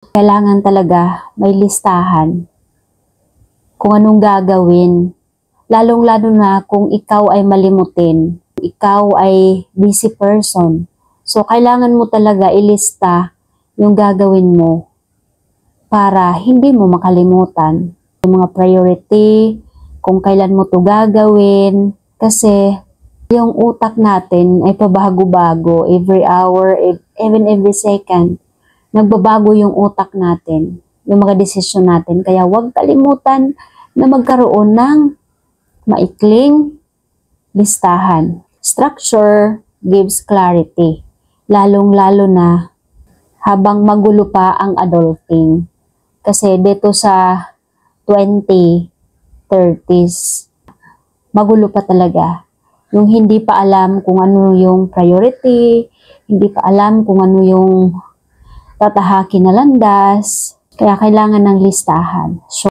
Kailangan talaga may listahan kung anong gagawin. Lalong-lalo na kung ikaw ay malimutin, ikaw ay busy person. So, kailangan mo talaga ilista yung gagawin mo para hindi mo makalimutan. Yung mga priority, kung kailan mo to gagawin. Kasi, yung utak natin ay pabago-bago every hour, even every second. Nagbabago yung utak natin, yung mga desisyon natin. Kaya huwag kalimutan na magkaroon ng maikling listahan. Structure gives clarity. Lalong-lalo na habang magulo pa ang adulting. Kasi dito sa 20, 30s, magulo pa talaga. Yung hindi pa alam kung ano yung priority, hindi pa alam kung ano yung tatahakin na landas, kaya kailangan ng listahan. So,